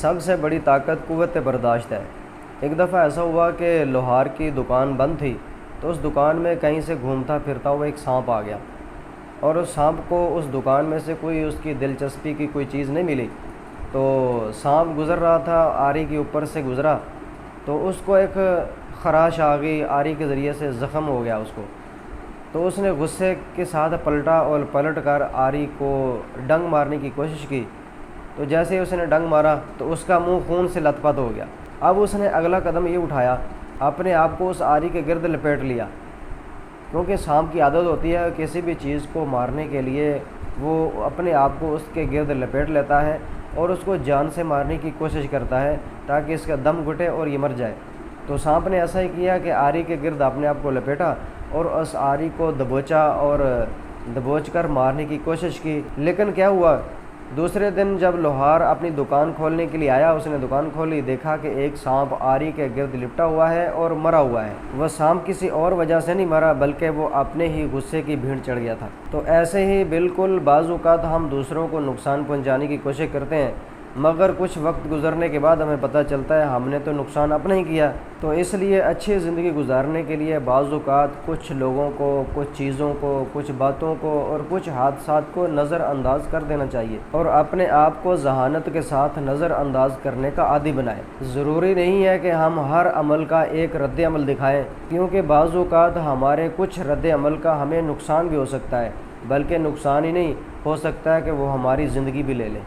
سب سے بڑی طاقت قوت برداشت ہے۔ ایک دفعہ ایسا ہوا کہ لوہار کی دکان بند تھی، تو اس دکان میں کہیں سے گھومتا پھرتا ہوا ایک سانپ آ گیا، اور اس سانپ کو اس دکان میں سے کوئی اس کی دلچسپی کی کوئی چیز نہیں ملی۔ تو سانپ گزر رہا تھا، آری کے اوپر سے گزرا، تو اس کو ایک خراش آ گئی، آری کے ذریعے سے زخم ہو گیا اس کو۔ تو اس نے غصے کے ساتھ پلٹا اور پلٹ کر آری کو ڈنگ مارنے کی کوشش کی۔ تو جیسے ہی اس نے ڈنگ مارا تو اس کا منہ خون سے لت پت ہو گیا۔ اب اس نے اگلا قدم یہ اٹھایا، اپنے آپ کو اس آری کے گرد لپیٹ لیا، کیونکہ سانپ کی عادت ہوتی ہے کسی بھی چیز کو مارنے کے لیے وہ اپنے آپ کو اس کے گرد لپیٹ لیتا ہے اور اس کو جان سے مارنے کی کوشش کرتا ہے تاکہ اس کا دم گھٹے اور یہ مر جائے۔ تو سانپ نے ایسا ہی کیا کہ آری کے گرد اپنے آپ کو لپیٹا اور اس آری کو دبوچا اور دبوچ کر مارنے کی کوشش کی۔ لیکن کیا ہوا، دوسرے دن جب لوہار اپنی دکان کھولنے کے لیے آیا، اس نے دکان کھولی، دیکھا کہ ایک سانپ آری کے گرد لپٹا ہوا ہے اور مرا ہوا ہے۔ وہ سانپ کسی اور وجہ سے نہیں مرا، بلکہ وہ اپنے ہی غصے کی بھیڑ چڑھ گیا تھا۔ تو ایسے ہی بالکل بعض اوقات ہم دوسروں کو نقصان پہنچانے کی کوشش کرتے ہیں، مگر کچھ وقت گزرنے کے بعد ہمیں پتہ چلتا ہے ہم نے تو نقصان اپنا ہی کیا۔ تو اس لیے اچھی زندگی گزارنے کے لیے بعض اوقات کچھ لوگوں کو، کچھ چیزوں کو، کچھ باتوں کو اور کچھ حادثات کو نظر انداز کر دینا چاہیے اور اپنے آپ کو ذہانت کے ساتھ نظر انداز کرنے کا عادی بنائیں۔ ضروری نہیں ہے کہ ہم ہر عمل کا ایک رد عمل دکھائیں، کیونکہ بعض اوقات ہمارے کچھ رد عمل کا ہمیں نقصان بھی ہو سکتا ہے، بلکہ نقصان ہی نہیں، ہو سکتا ہے کہ وہ ہماری زندگی بھی لے لیں۔